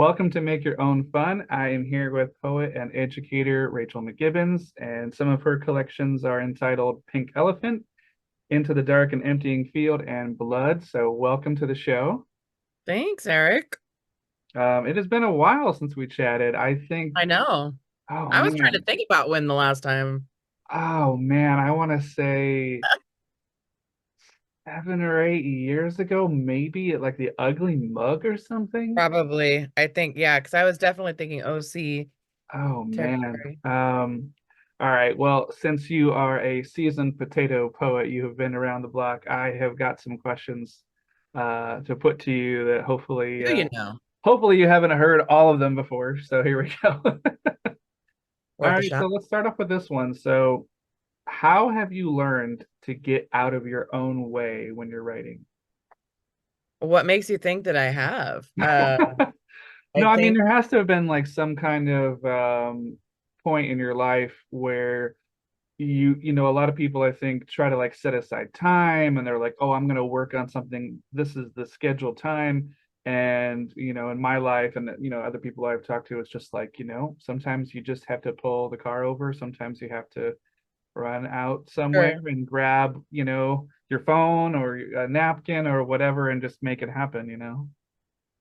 welcome to Make Your Own Fun. I am here with poet and educator Rachel McKibbens, and some of her collections are entitled Pink Elephant, Into the Dark and Emptying Field, and Blood. So, welcome to the show. Thanks, Eric. It has been a while since we chatted. I think, I know. oh I was trying to man, think about when the last time. I want to say 7 or 8 years ago, maybe at like the Ugly Mug or something. Probably. I think, yeah, because I was definitely thinking OC Oh man. territory. All right. Well, since you are a seasoned potato poet, you have been around the block. I have got some questions to put to you that hopefully Do you know? hopefully you haven't heard all of them before. So here we go. All Worth a right, so shot. let's start off with this one. So, how have you learned to get out of your own way when you're writing? What makes you think that I have? I No, I mean think there has to have been like some kind of point in your life where a lot of people I think try to like set aside time and they're like, oh, I'm going to work on something, this is the scheduled time. And in my life and other people I've talked to, it's just like, sometimes you just have to pull the car over, sometimes you have to run out somewhere sure. and grab your phone or a napkin or whatever and just make it happen.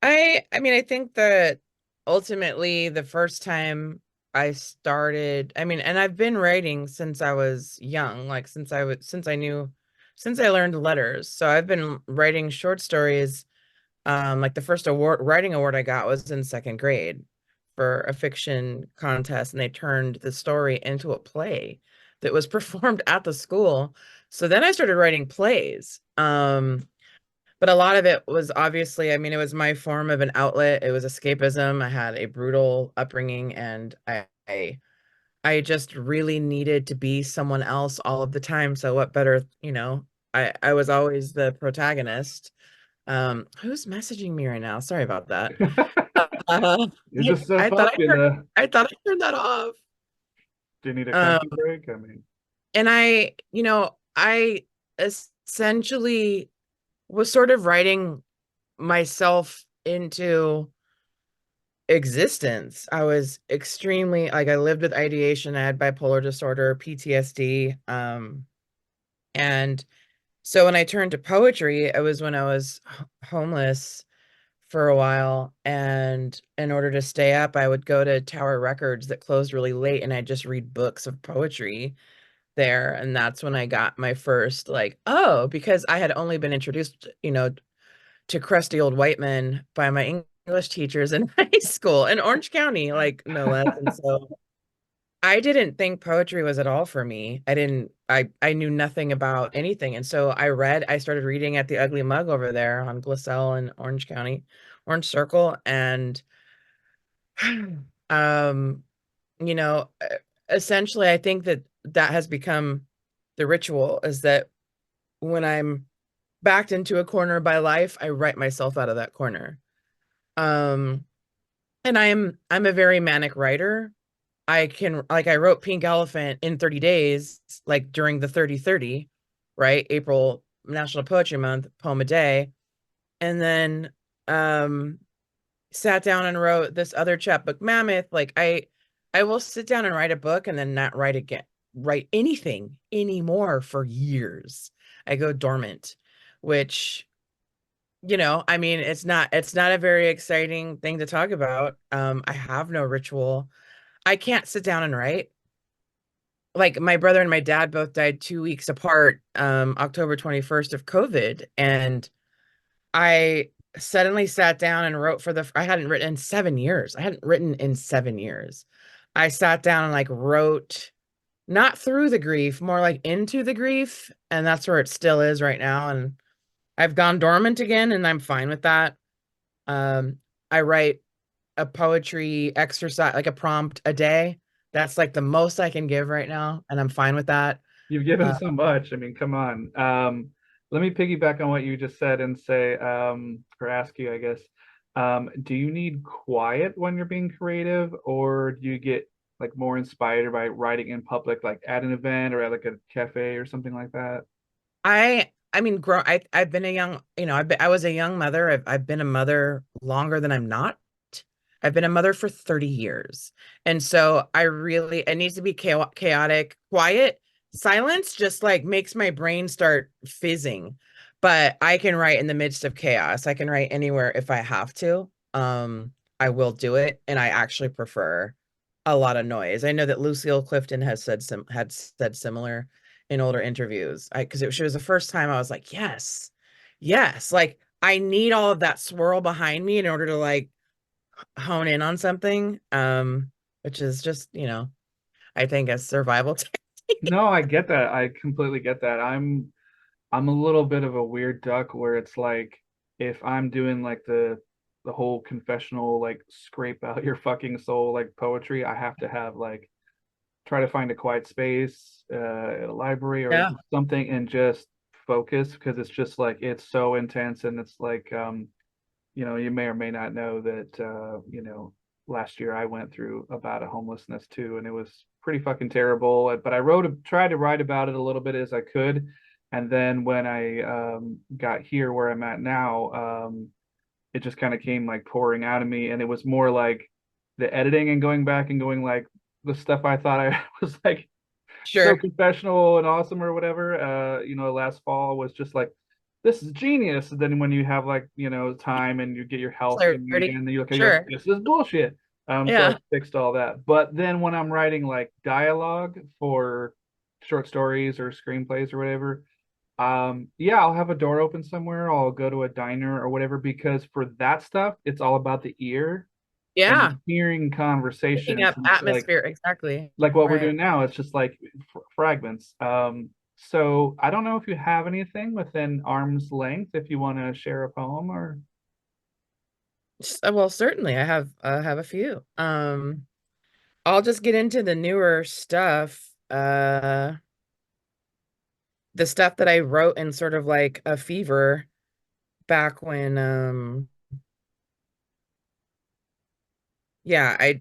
I mean, I think that ultimately the first time I started, I mean, and I've been writing since I was young, like since I learned letters. So I've been writing short stories. Like the first writing award I got was in second grade for a fiction contest, and they turned the story into a play that was performed at the school. So then I started writing plays. But a lot of it was obviously, I mean, it was my form of an outlet. It was escapism. I had a brutal upbringing, and I just really needed to be someone else all of the time. So what better, I was always the protagonist. Who's messaging me right now? Sorry about that. Uh, You're just so I thought popular. I thought I turned that off. Do you need a Um, coffee break? I mean, and I essentially was sort of writing myself into existence. I was extremely like I lived with ideation. I had bipolar disorder, PTSD. And so when I turned to poetry, it was when I was homeless for a while. And in order to stay up, I would go to Tower Records that closed really late and I'd just read books of poetry there. And that's when I got my first, like, oh, because I had only been introduced, to crusty old white men by my English teachers in high school in Orange County, like no less. And so I didn't think poetry was at all for me. I knew nothing about anything. And so I started reading at the Ugly Mug over there on Glacel in Orange County, Orange Circle. And, um, you know, uh, essentially, I think that that has become the ritual is that when I'm backed into a corner by life, I write myself out of that corner. Um, and I'm a very manic writer. I wrote Pink Elephant in 30 days, like during the 30/30, right? April National Poetry Month, poem a day. And then um sat down and wrote this other chapbook Mammoth. Like I will sit down and write a book and then not write anything anymore for years. I go dormant, which I mean, it's not a very exciting thing to talk about. I have no ritual. I can't sit down and write. Like my brother and my dad both died 2 weeks apart, October 21st of COVID. And I suddenly sat down and wrote I hadn't written in 7 years. I hadn't written in 7 years. I sat down and like wrote not through the grief, more like into the grief. And that's where it still is right now. And I've gone dormant again, and I'm fine with that. Um, I write a poetry exercise, like a prompt a day. That's like the most I can give right now, and I'm fine with that. you've given Uh, so much. I mean, come on. Let me piggyback on what you just said and say, or ask you, I guess. Do you need quiet when you're being creative, or do you get like more inspired by writing in public, like at an event or at like a cafe or something like that? I mean, I was a young mother. I've been a mother longer than I'm not. I've been a mother for 30 years. And so it needs to be chaotic, quiet. Silence just like makes my brain start fizzing. But I can write in the midst of chaos. I can write anywhere if I have to. I will do it. And I actually prefer a lot of noise. I know that Lucille Clifton has had said similar in older interviews. She was the first time I was like, yes, yes. Like I need all of that swirl behind me in order to like hone in on something. Which is just, I think a survival technique. No, I get that. I completely get that. I'm a little bit of a weird duck where it's like if I'm doing like the whole confessional like scrape out your fucking soul like poetry, I have to have like try to find a quiet space at a library or Yeah, something and just focus because it's just like it's so intense and it's like you may or may not know that last year I went through about a homelessness too, and it was pretty fucking terrible. But I tried to write about it a little bit as I could, and then when I got here where I'm at now, it just kind of came like pouring out of me, and it was more like the editing and going back and going like the stuff I thought I was like so sure. confessional and awesome or whatever last fall was just like this is genius. And then when you have like time and you get your health going Clarity. again, then you look at you're like Sure. this is bullshit. So I Yeah. fixed all that. But then when I'm writing like dialogue for short stories or screenplays or whatever, yeah, I'll have a door open somewhere, I'll go to a diner or whatever, because for that stuff it's all about the ear and Yeah. hearing Picking conversations, up and it's atmosphere. Exactly. like what we're Right. doing now. It's just like fragments. So I don't know if you have anything within arm's length if you want to share a poem or. Well, certainly I have a few. I'll just get into the newer stuff. The stuff that I wrote in sort of like a fever back when yeah, I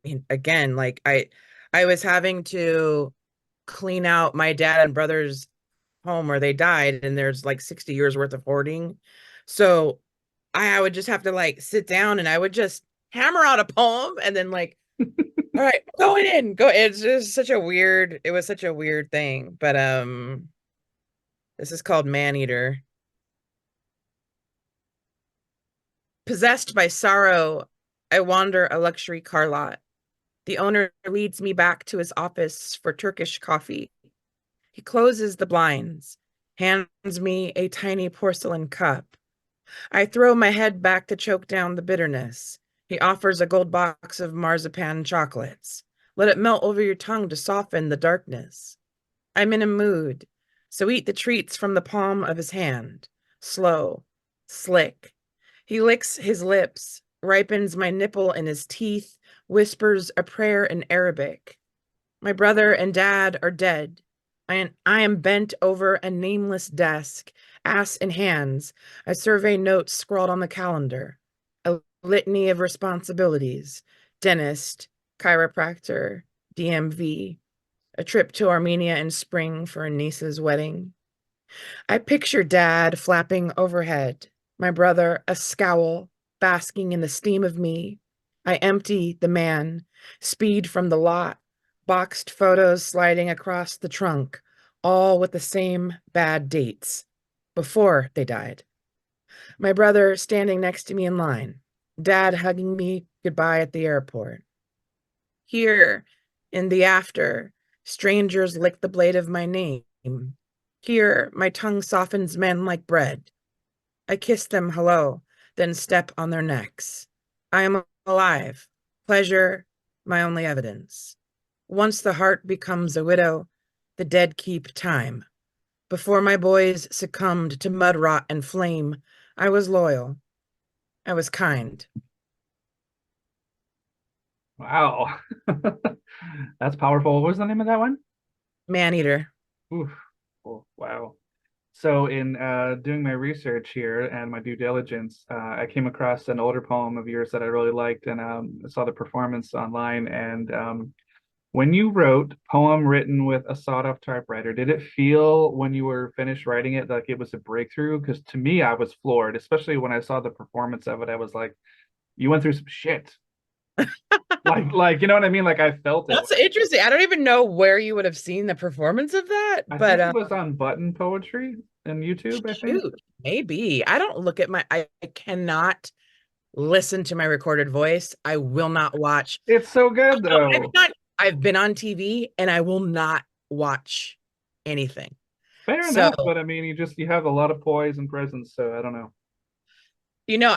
mean again, like I was having to clean out my dad and brother's home where they died, and there's like 60 years worth of hoarding. So I would just have to like sit down and I would just hammer out a poem and then like, all right, going in, go. It's just it was such a weird thing. But this is called Man Eater. Possessed by sorrow, I wander a luxury car lot. The owner leads me back to his office for Turkish coffee. He closes the blinds, hands me a tiny porcelain cup. I throw my head back to choke down the bitterness. He offers a gold box of marzipan chocolates. Let it melt over your tongue to soften the darkness. I'm in a mood, so eat the treats from the palm of his hand. Slow, slick. He licks his lips, ripens my nipple in his teeth, whispers a prayer in Arabic. My brother and dad are dead. I am bent over a nameless desk, ass in hands. I survey notes scrawled on the calendar. A litany of responsibilities. Dentist, chiropractor, DMV, a trip to Armenia in spring for a niece's wedding. I picture dad flapping overhead, my brother a scowl, basking in the steam of me. I empty the man, speed from the lot, boxed photos sliding across the trunk, all with the same bad dates, before they died. My brother standing next to me in line, dad hugging me goodbye at the airport. Here, in the after, strangers lick the blade of my name. Here, my tongue softens men like bread. I kiss them hello, then step on their necks. I am alive. Pleasure, my only evidence. Once the heart becomes a widow, the dead keep time. Before my boys succumbed to mud rot and flame, I was loyal. I was kind. Wow. That's powerful. What was the name of that one? Maneater. Oof. Oh, wow. So in doing my research here and my due diligence, I came across an older poem of yours that I really liked, and I saw the performance online. And when you wrote poem written with a sawed-off typewriter, did it feel when you were finished writing it like it was a breakthrough? Because to me, I was floored, especially when I saw the performance of it. I was like, you went through some shit. Like you know what I mean? Like I felt it. That's interesting. I don't even know where you would have seen the performance of that, I but think it was on Button Poetry and YouTube, I think. shoot, maybe. I don't look at I cannot listen to my recorded voice. I will not watch. It's so good though. I've been on TV and I will not watch anything. Fair So, enough, but I mean, you have a lot of poise and presence, so I don't know.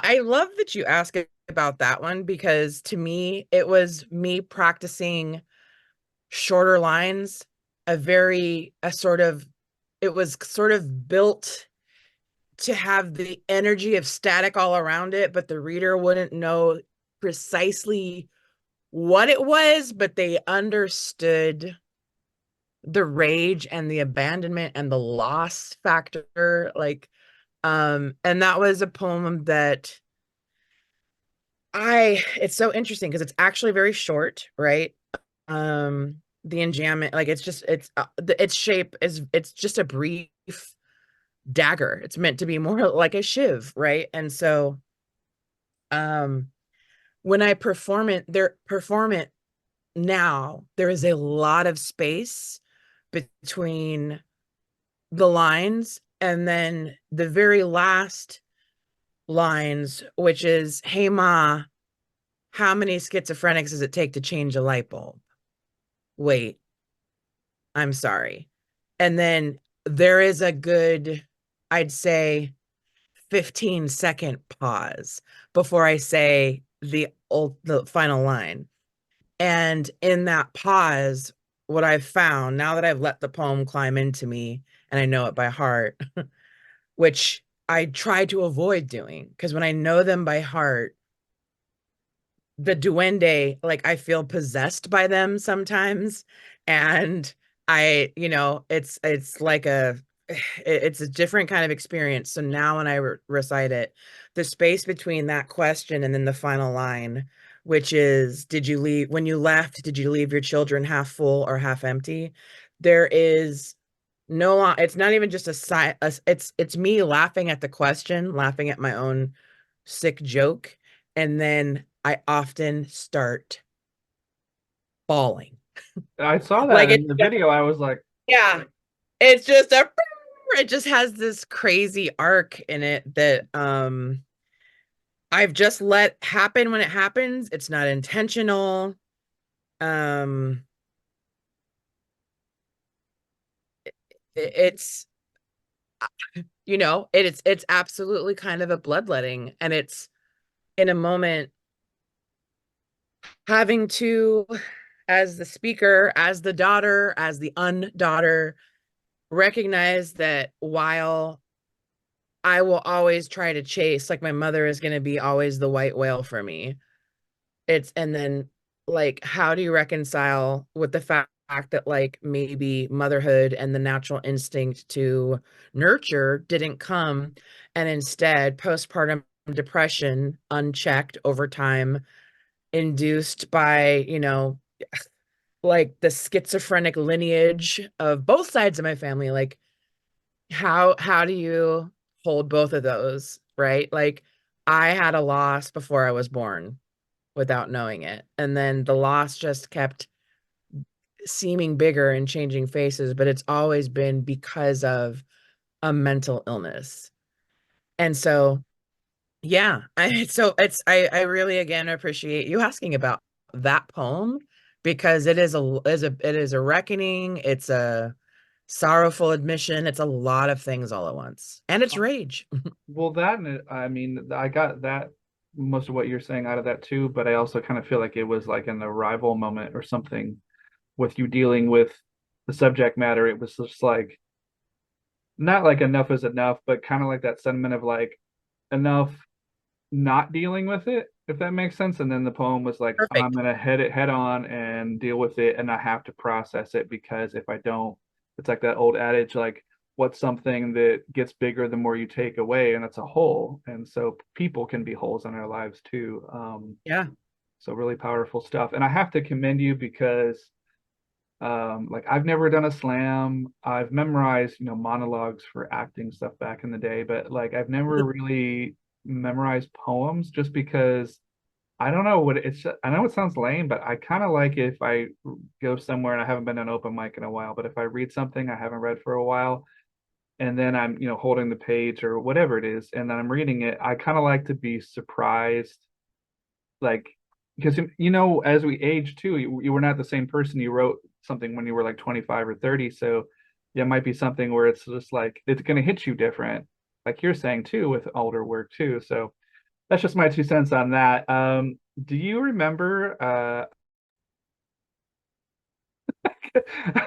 I love that you ask about that one because to me, it was me practicing shorter lines, a sort of, it was sort of built to have the energy of static all around it, but the reader wouldn't know precisely what it was, but they understood the rage and the abandonment and the loss factor. And that was a poem that it's so interesting because it's actually very short, right? The enjambment, like its shape is, it's just a brief dagger. It's meant to be more like a shiv, right? And so, um, when I perform it now, there is a lot of space between the lines and then the very last lines, which is, "Hey Ma, how many schizophrenics does it take to change a light bulb? Wait, I'm sorry." And then there is a good, I'd say, 15-second pause before I say the final line. And in that pause, what I've found now that I've let the poem climb into me and I know it by heart, which I try to avoid doing because when I know them by heart, the duende, like I feel possessed by them sometimes. And it's like it's a different kind of experience. So now when I recite it, the space between that question and then the final line, which is, when you left, did you leave your children half full or half empty? There is no, it's not even just it's me laughing at the question, laughing at my own sick joke. And then I often start bawling. I saw that Like in the video. I was like, yeah, it's just it just has this crazy arc in it that I've just let happen when it happens. It's not intentional. Um it's it's absolutely kind of a bloodletting, and it's in a moment having to, as the speaker, as the daughter, as the undaughter, recognize that while I will always try to chase, like my mother is going to be always the white whale for me. And then, like, how do you reconcile with the fact that, like, maybe motherhood and the natural instinct to nurture didn't come, and instead postpartum depression, unchecked over time, induced by, like the schizophrenic lineage of both sides of my family, like how do you hold both of those, right? Like I had a loss before I was born without knowing it, and then the loss just kept seeming bigger and changing faces, but it's always been because of a mental illness. And so yeah, I really again appreciate you asking about that poem because it is a reckoning, it's a sorrowful admission, it's a lot of things all at once. And it's rage. well, I mean, I got that most of what you're saying out of that too, but I also kind of feel like it was like an arrival moment or something with you dealing with the subject matter. It was just like not like enough is enough, but kind of like that sentiment of like enough not dealing with it, if that makes sense. And then the poem was like, I'm Perfect. gonna head it head on and deal with it, and I have to process it because if I don't, it's like that old adage, like what's something that gets bigger the more you take away, and it's a hole. And so people can be holes in our lives too. Yeah. So really powerful stuff. And I have to commend you because like I've never done a slam. I've memorized, monologues for acting stuff back in the day, but like I've never really memorized poems just because I don't know what it's. I know it sounds lame, but I kind of like if I go somewhere and I haven't been to an open mic in a while. But if I read something I haven't read for a while, and then I'm, holding the page or whatever it is, and then I'm reading it, I kind of like to be surprised, like because as we age too, you were not the same person. You wrote something when you were like 25 or 30, so yeah, it might be something where it's just like it's going to hit you different, like you're saying too with older work too. So that's just my 2 cents on that. Do you remember? I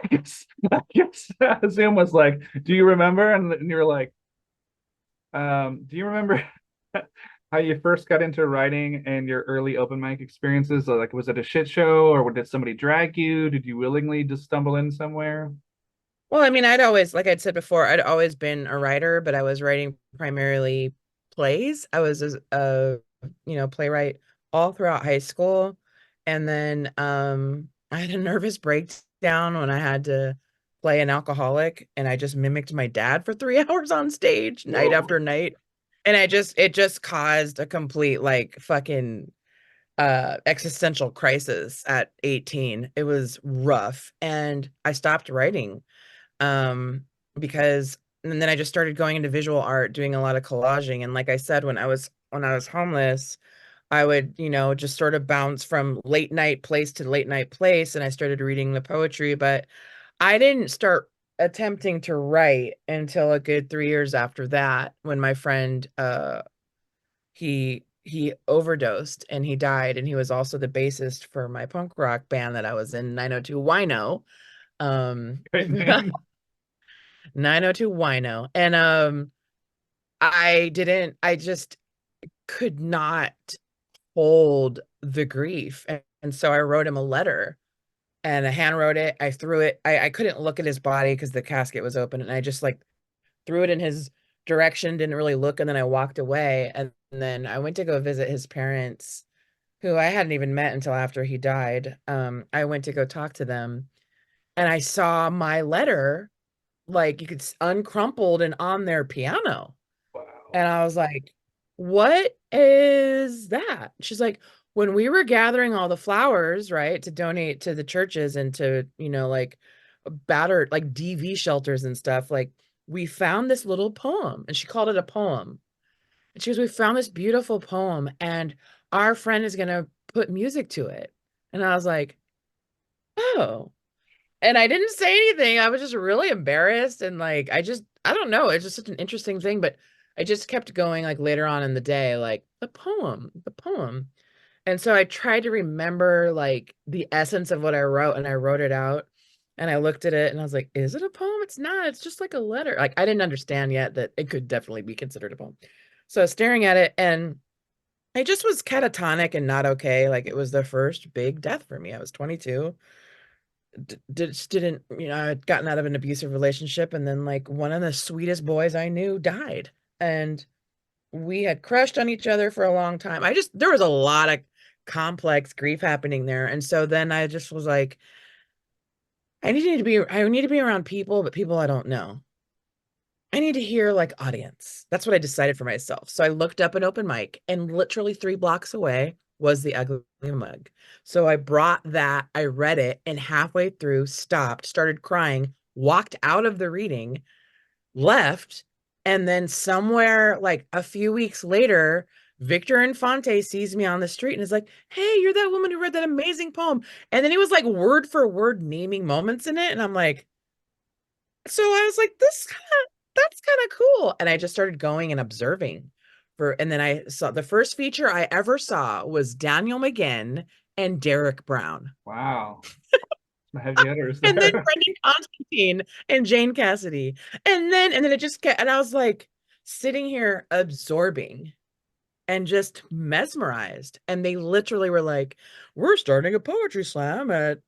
guess Zoom was like, "Do you remember?" And you're like, "Do you remember how you first got into writing and your early open mic experiences? So, like, was it a shit show, or did somebody drag you? Did you willingly just stumble in somewhere?" Well, I mean, I'd always, like I'd said before, I'd always been a writer, but I was writing primarily plays. I was playwright all throughout high school. And then I had a nervous breakdown when I had to play an alcoholic, and I just mimicked my dad for 3 hours on stage night Whoa. after night. And it just caused a complete like fucking existential crisis at 18. It was rough. And I stopped writing um because and then I just started going into visual art, doing a lot of collaging. And like I said, when I was homeless, I would, just sort of bounce from late night place to late night place, and I started reading the poetry, but I didn't start attempting to write until a good 3 years after that, when my friend he overdosed and he died, and he was also the bassist for my punk rock band that I was in, 902 Wino. Great name. 902 Wino. And I just could not hold the grief. And so I wrote him a letter, and I hand wrote it. I threw it. I couldn't look at his body because the casket was open. And I just like threw it in his direction, didn't really look. And then I walked away. And then I went to go visit his parents, who I hadn't even met until after he died. I went to go talk to them, and I saw my letter, like you could uncrumpled and on their piano. Wow. And I was like, what is that? She's like, when we were gathering all the flowers, right, to donate to the churches and to, like battered, like DV shelters and stuff, like we found this little poem, and she called it a poem. And she goes, we found this beautiful poem, and our friend is going to put music to it. And I was like, oh. And I didn't say anything. I was just really embarrassed. And like, I don't know. It's just such an interesting thing. But I just kept going, like later on in the day, like the poem, the poem. And so I tried to remember like the essence of what I wrote, and I wrote it out. And I looked at it and I was like, is it a poem? It's not. It's just like a letter. Like I didn't understand yet that it could definitely be considered a poem. So I was staring at it, and I just was catatonic and not okay. Like it was the first big death for me. I was 22, didn't, I had gotten out of an abusive relationship, and then like one of the sweetest boys I knew died, and we had crushed on each other for a long time. There was a lot of complex grief happening there. And so then I just was like, I need to be around people, but people I don't know. I need to hear like audience. That's what I decided for myself. So I looked up an open mic, and literally 3 blocks away was the Ugly Mug. So I brought that, I read it, and halfway through stopped, started crying, walked out of the reading, left, and then somewhere like a few weeks later, Victor Infante sees me on the street and is like, "Hey, you're that woman who read that amazing poem." And then he was like word for word naming moments in it, and I'm like, so I was like, that's kind of cool. And I just started going and observing and then I saw the first feature I ever saw was Daniel McGinn and Derek Brown. Wow. Some heavy hitters And then there. Brendan Constantine and Jane Cassidy. And then it just kept, and I was like sitting here absorbing and just mesmerized. And they literally were like, we're starting a poetry slam at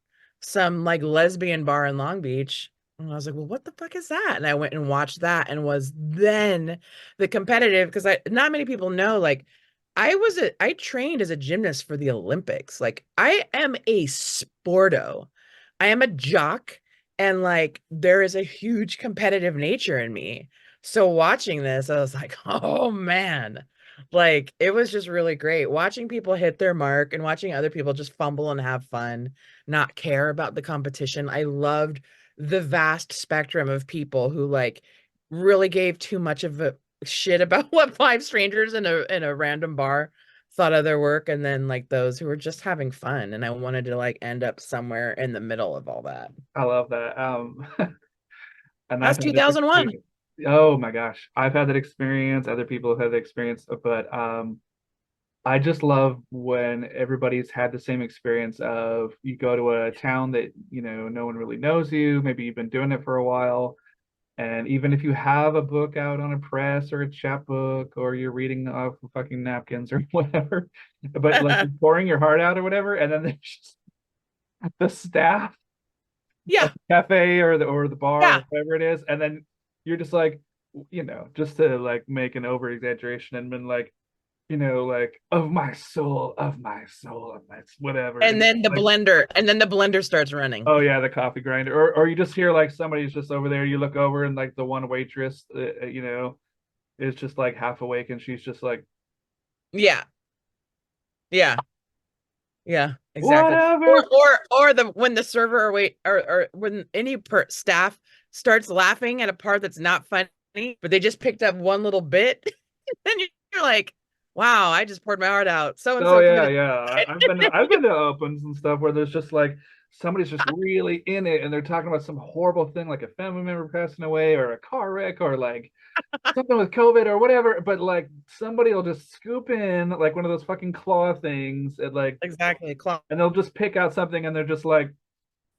some like lesbian bar in Long Beach. And I was like, well, what the fuck is that? And I went and watched that, and was then the competitive, because I not many people know, like I trained as a gymnast for the Olympics. Like I am a sporto. I am a jock, and like there is a huge competitive nature in me. So watching this, I was like, oh man. Like it was just really great watching people hit their mark and watching other people just fumble and have fun, not care about the competition. I loved the vast spectrum of people who like really gave too much of a shit about what five strangers in a random bar thought of their work, and then like those who were just having fun. And I wanted to like end up somewhere in the middle of all that. I love that. And I've That's had this 2001. experience. Oh my gosh, I've had that experience. Other people have had the experience, but I just love when everybody's had the same experience of you go to a town that, no one really knows you. Maybe you've been doing it for a while. And even if you have a book out on a press or a chapbook or you're reading off of fucking napkins or whatever, but like you're pouring your heart out or whatever, and then there's just the staff of Yeah, the cafe or the bar or yeah. whatever it is, and then you're just like, just to like make an over exaggeration and been like, like of my soul, of my whatever. And And then the like, blender, and then the blender starts running. oh yeah, the coffee grinder. Or you just hear like somebody's just over there, you look over and like the one waitress, is just like half awake and she's just like, Yeah, yeah, yeah, exactly. whatever. Or the when the server or wait or when any staff starts laughing at a part that's not funny, but they just picked up one little bit, and you're like, wow, I just poured my heart out. So and Oh so yeah, committed yeah. suicide. I've been to opens and stuff where there's just like somebody's just really in it and they're talking about some horrible thing like a family member passing away or a car wreck or like something with COVID or whatever, but like somebody will just scoop in like one of those fucking claw things and like Exactly. and they'll just pick out something and they're just like,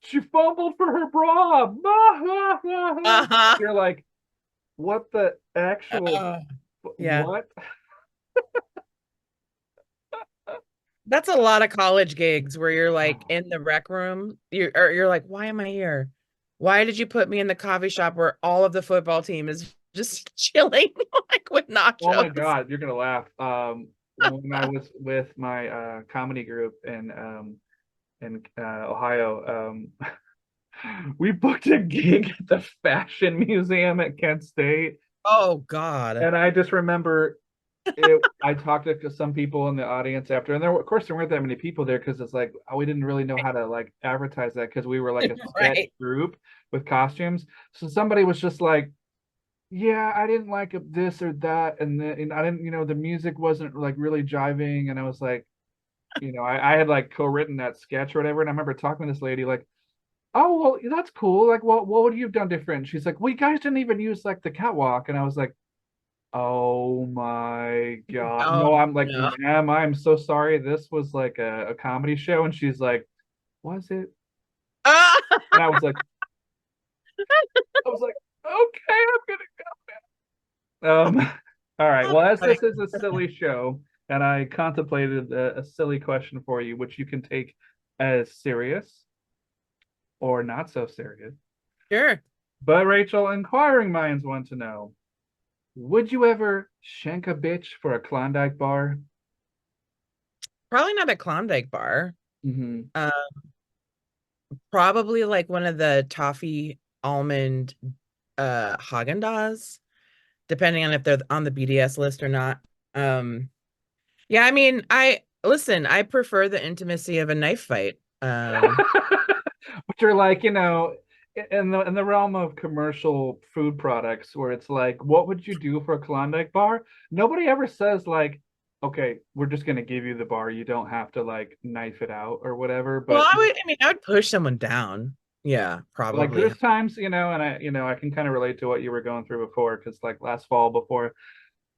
she fumbled for her bra. Uh-huh. You're like, what the actual Yeah. what? That's a lot of college gigs where you're like in the rec room. You're like, why am I here? Why did you put me in the coffee shop where all of the football team is just chilling like with Oh my nachos? God, you're gonna laugh. When I was with my comedy group in Ohio, we booked a gig at the Fashion Museum at Kent State, Oh God. and I just remember I talked to some people in the audience after, and of course there weren't that many people there because it's like we didn't really know how to like advertise that because we were like a sketch Right. group with costumes. So somebody was just like, yeah, I didn't like this or that, and I didn't, the music wasn't like really jiving, and I was like, I had like co-written that sketch or whatever, and I remember talking to this lady like, oh well, that's cool. Like, what would you have done different? She's like, we guys didn't even use like the catwalk, and I was like, oh my God, Oh no, I'm like, no. ma'am, I'm so sorry. This was like a comedy show, and she's like, was it? Ah! And I was like, okay, I'm all right. Well, as this is a silly show, and I contemplated a silly question for you, which you can take as serious or not so serious. Sure. But Rachel, inquiring minds want to know: would you ever shank a bitch for a Klondike bar? Probably not a Klondike bar. Mm-hmm. Uh, Probably like one of the toffee almond Haagen-Dazs, depending on if they're on the BDS list or not. Um, yeah, I mean, I listen, I prefer the intimacy of a knife fight. But you're like, in the realm of commercial food products, where it's like, what would you do for a Klondike bar? Nobody ever says like, okay, we're just gonna give you the bar. You don't have to like knife it out or whatever. Well, But I mean, I would push someone down. Yeah, like probably. there's times, and I can kind of relate to what you were going through before, because like last fall before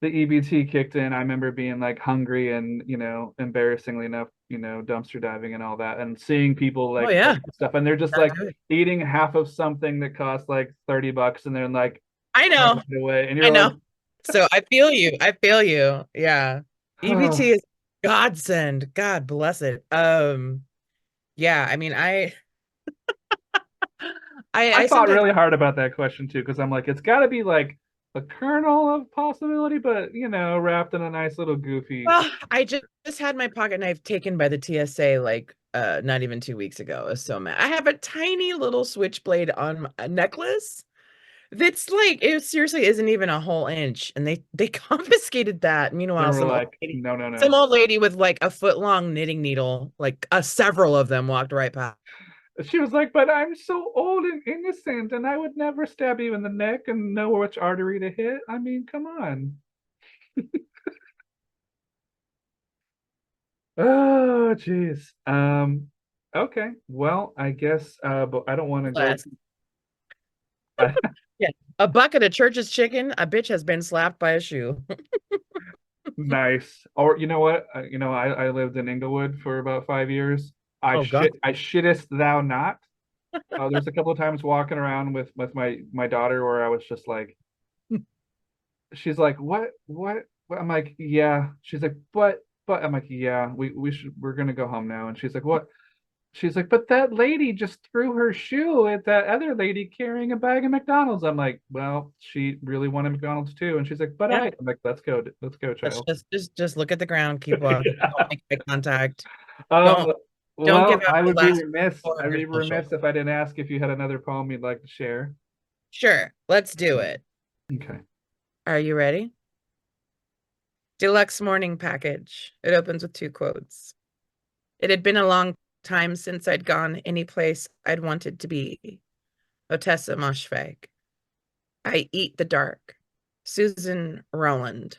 the EBT kicked in, I remember being like hungry and, embarrassingly enough, dumpster diving and all that, and seeing people Oh like yeah. stuff, and they're just Gotta like do it. eating half of something that costs like $30, and they're like I throwing know. it away, and I you're like, know. So I feel you. I feel you. Yeah. oh. EBT is godsend. God bless it. Yeah, I mean, I I thought sometimes really hard about that question too, because I'm like, it's got to be like a kernel of possibility, but wrapped in a nice little goofy. well, I just had my pocket knife taken by the TSA like not even 2 weeks ago. I was so mad. I have a tiny little switchblade on a necklace That's like it seriously isn't even a whole inch, and they confiscated that. They Meanwhile, were like, no, no, some no. old lady with like a foot long knitting needle, like several of them walked right past. She was like, but I'm so old and innocent, and I would never stab you in the neck and know which artery to hit. I mean, come on. Oh, jeez. Okay. Well, I guess, but I don't want to go. Class. Yeah, a bucket of church's chicken. A bitch has been slapped by a shoe. Nice. Or you know what? I lived in Inglewood for about 5 years. Oh God. I shittest thou not. There's a couple of times walking around with my daughter where I was just like, she's like, what? I'm like, yeah. She's like, but I'm like, yeah, we're gonna go home now. And she's like, what? She's like, but that lady just threw her shoe at that other lady carrying a bag of McDonald's. I'm like, well, she really wanted McDonald's too. And she's like, but Yeah. I'm like, let's go, Let's child. just look at the ground, keep walking. Don't make eye contact. Um, Don't don't give well, out the last floor I'd of your be social. remiss if I didn't ask if you had another poem you'd like to share. Sure, let's do it. Okay. Are you ready? Deluxe morning package. It opens with two quotes. It had been a long time since I'd gone any place I'd wanted to be. Otessa Moshfegh. I eat the dark. Susan Rowland.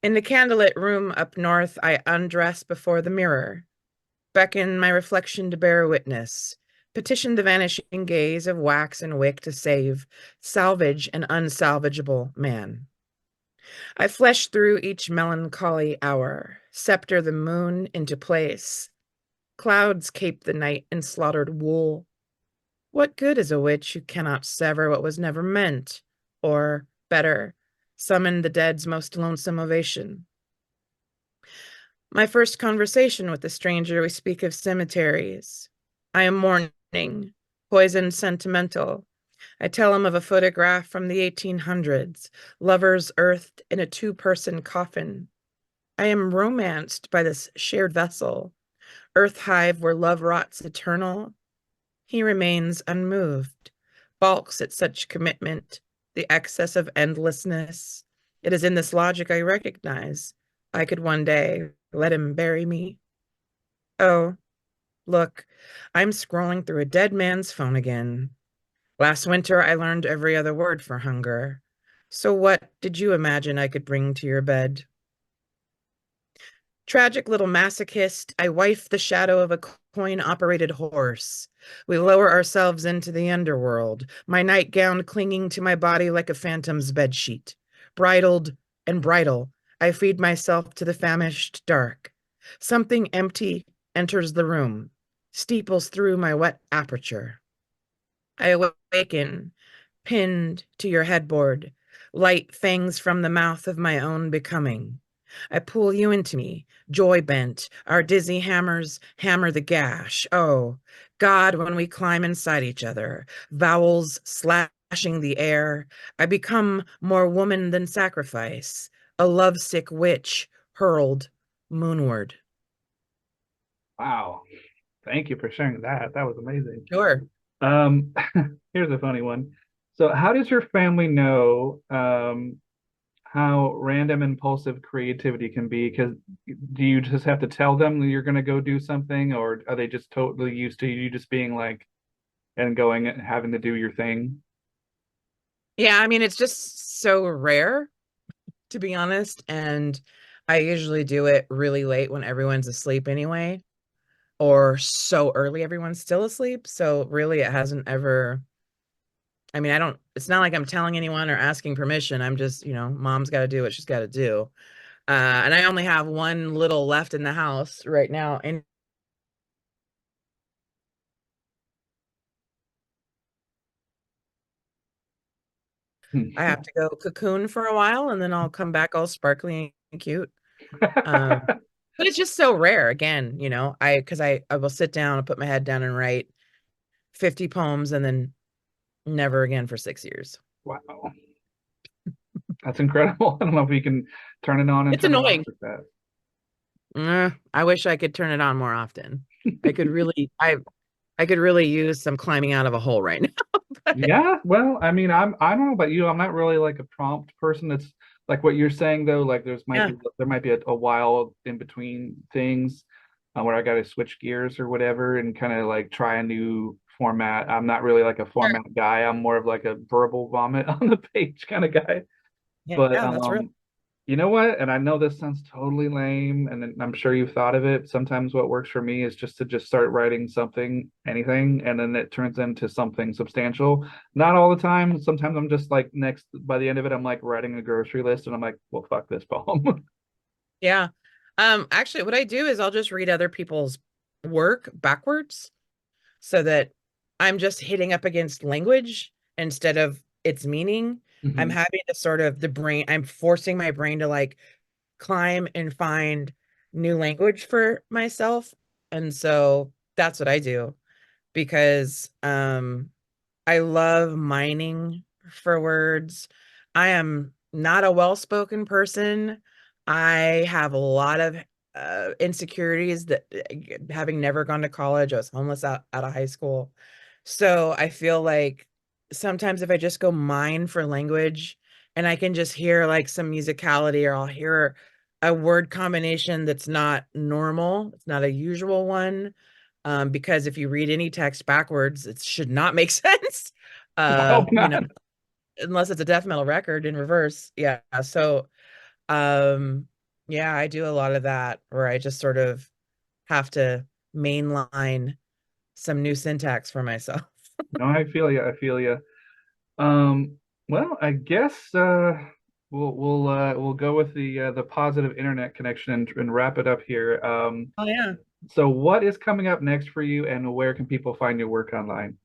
In the candlelit room up north, I undress before the mirror, beckon my reflection to bear witness, petition the vanishing gaze of wax and wick to salvage an unsalvageable man. I flesh through each melancholy hour, scepter the moon into place. Clouds cape the night in slaughtered wool. What good is a witch who cannot sever what was never meant, or, better, summon the dead's most lonesome ovation? My first conversation with the stranger, we speak of cemeteries. I am mourning, poisoned sentimental. I tell him of a photograph from the 1800s, lovers earthed in a two-person coffin. I am romanced by this shared vessel, earth hive where love rots eternal. He remains unmoved, balks at such commitment, the excess of endlessness. It is in this logic I recognize. I could one day let him bury me. Oh, look, I'm scrolling through a dead man's phone again. Last winter, I learned every other word for hunger. So what did you imagine I could bring to your bed? Tragic little masochist, I wife the shadow of a coin-operated horse. We lower ourselves into the underworld, my nightgown clinging to my body like a phantom's bedsheet. Bridled and bridle, I feed myself to the famished dark. Something empty enters the room, steeples through my wet aperture. I awaken, pinned to your headboard, light fangs from the mouth of my own becoming. I pull you into me, joy bent, our dizzy hammers hammer the gash. Oh, God, when we climb inside each other, vowels slashing the air, I become more woman than sacrifice, a lovesick witch hurled moonward. Wow. Thank you for sharing that. That was amazing. Sure. Um, here's a funny one. So, how does your family know how random impulsive creativity can be? Because do you just have to tell them that you're going to go do something, or are they just totally used to you just being like and going and having to do your thing? Yeah, I mean, it's just so rare, to be honest. And I usually do it really late when everyone's asleep anyway, or so early everyone's still asleep. So really, it hasn't ever, I mean, it's not like I'm telling anyone or asking permission. I'm just, mom's got to do what she's got to do. And I only have one little left in the house right now. And I have to go cocoon for a while and then I'll come back all sparkly and cute. Um, but it's just so rare again, because I will sit down and put my head down and write 50 poems and then never again for 6 years. Wow, that's incredible. I don't know if you can turn it on and It's turn it off annoying. like that. I wish I could turn it on more often. I could really, I could really use some climbing out of a hole right now. But Yeah, well, I mean, I don't know about you. I'm not really like a prompt person. It's like what you're saying though, like yeah, there might be a while in between things where I got to switch gears or whatever and kind of like try a new format. I'm not really like a sure. format guy. I'm more of like a verbal vomit on the page kind of guy. Yeah, But that's real. you know what? And I know this sounds totally lame, and I'm sure you've thought of it. Sometimes what works for me is just to just start writing something, anything, and then it turns into something substantial. Not all the time. Sometimes I'm just like next by the end of it, I'm like writing a grocery list and I'm like, well, fuck this poem. Yeah. Actually, what I do is I'll just read other people's work backwards so that I'm just hitting up against language instead of its meaning. I'm Hmm. having to sort of I'm forcing my brain to like climb and find new language for myself. And so that's what I do because I love mining for words. I am not a well-spoken person. I have a lot of insecurities that having never gone to college, I was homeless out of high school. So I feel like sometimes if I just go mine for language and I can just hear like some musicality or I'll hear a word combination that's not normal, it's not a usual one, because if you read any text backwards, it should not make sense. I hope You know, not. unless it's a death metal record in reverse. Yeah. So, um, yeah, I do a lot of that where I just sort of have to mainline some new syntax for myself. No, I feel you. I feel you. Well, I guess we'll go with the positive internet connection and wrap it up here. Oh yeah. So what is coming up next for you, and where can people find your work online?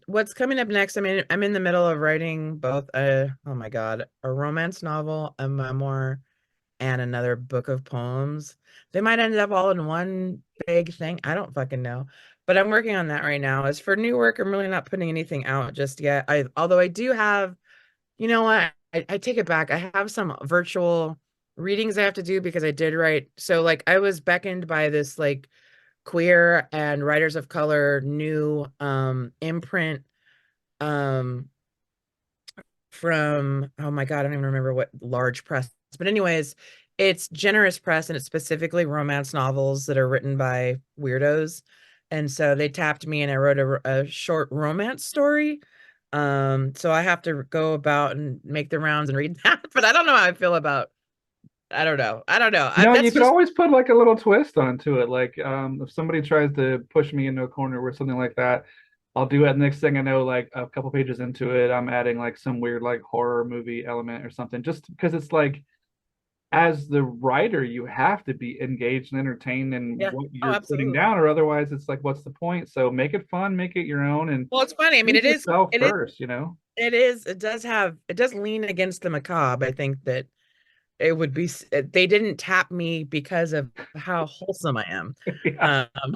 What's coming up next? I mean, I'm in the middle of writing both oh my God, a romance novel, a memoir, and another book of poems. They might end up all in one big thing. I don't fucking know. But I'm working on that right now. As for new work, I'm really not putting anything out just yet. Although I do have, you know what? I take it back. I have some virtual readings I have to do because I did write. So like I was beckoned by this like queer and writers of color new imprint um from, oh my God, I don't even remember what large press. But anyways, it's generous press and it's specifically romance novels that are written by weirdos. And so they tapped me and I wrote a short romance story. So I have to go about and make the rounds and read that. But I don't know how I feel about, I don't know. I don't know. You know, you That's could just, always put like a little twist onto it. Like, if somebody tries to push me into a corner or something like that, I'll do it. Next thing I know, like a couple pages into it, I'm adding like some weird like horror movie element or something. Just because it's like, as the writer, you have to be engaged and entertained in yeah. what Oh, you're putting absolutely. down, or otherwise, it's like, what's the point? So make it fun, make it your own, and Well, it's funny. I mean, choose yourself first. You know. it does lean against the macabre. I think that it would be they didn't tap me because of how wholesome I am. Yeah, Um,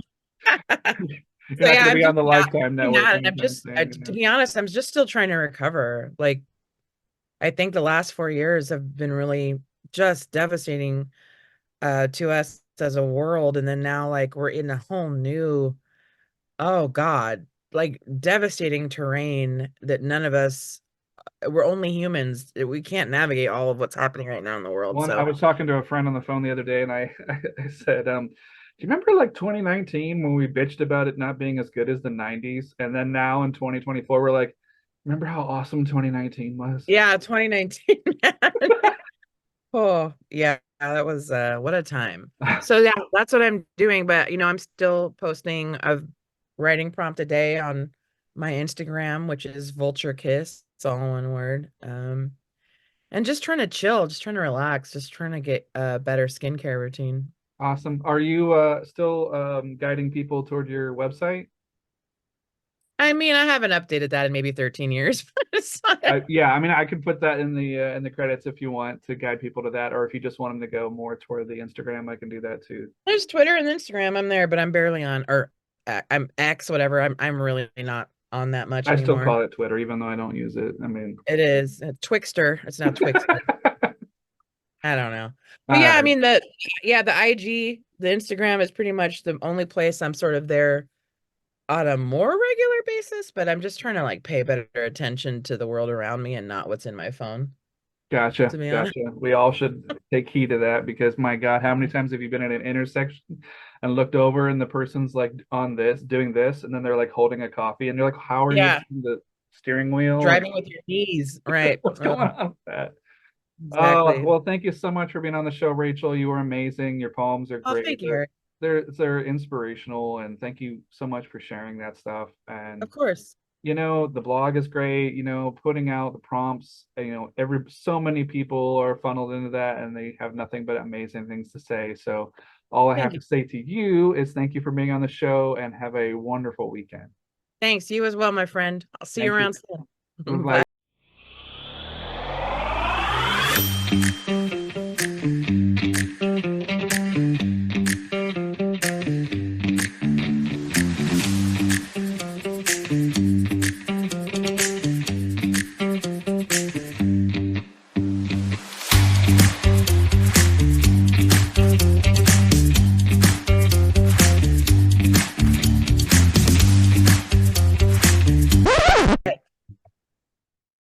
you're so not yeah, going to I'm be on doing the that. Lifetime Doing Network that, and I'm anytime just soon. You to know. be honest, I'm just still trying to recover. Like I think the last 4 years have been really just devastating to us as a world, and then now like we're in a whole new, oh God, like devastating terrain that none of us, we're only humans. We can't navigate all of what's happening right now in the world. One, I So was talking to a friend on the phone the other day, and I said, "Do you remember like 2019 when we bitched about it not being as good as the 90s, and then now in 2024 we're like, remember how awesome 2019 was?" yeah, 2019. Oh, yeah, that was what a time. So yeah, that's what I'm doing, but I'm still posting a writing prompt a day on my Instagram, which is Vulture Kiss. It's all one word. And just trying to chill, just trying to relax, just trying to get a better skincare routine. Awesome. Are you still guiding people toward your website? I mean, I haven't updated that in maybe 13 years. Yeah, I mean, I could put that in the credits if you want to guide people to that, or if you just want them to go more toward the Instagram, I can do that too. There's Twitter and Instagram. I'm there, but I'm barely on, or I'm X, whatever. I'm really not on that much I still anymore. call it Twitter, even though I don't use it. I mean, It is Twixter. It's now Twixter. I don't know. But All yeah, I right. mean the IG, the Instagram is pretty much the only place I'm sort of there on a more regular basis, but I'm just trying to like pay better attention to the world around me and not what's in my phone, Gotcha. to be honest. Gotcha. We all should take heed of that because my God, how many times have you been at an intersection and looked over and the person's like on this, doing this, and then they're like holding a coffee and you're like, how are you Yeah, using the steering wheel? And driving with your knees, right? what's going on with that? Oh, Exactly. well, thank you so much for being on the show, Rachel. You were amazing. Your poems are Oh, great. thank you, Eric. They're inspirational, and thank you so much for sharing that stuff. And Of course. the blog is great. Putting out the prompts. Every so many people are funneled into that, and they have nothing but amazing things to say. So, all I Thank have you. to say to you is thank you for being on the show, and have a wonderful weekend. Thanks. You as well, my friend. I'll see you Thank you. around soon. Bye. Bye.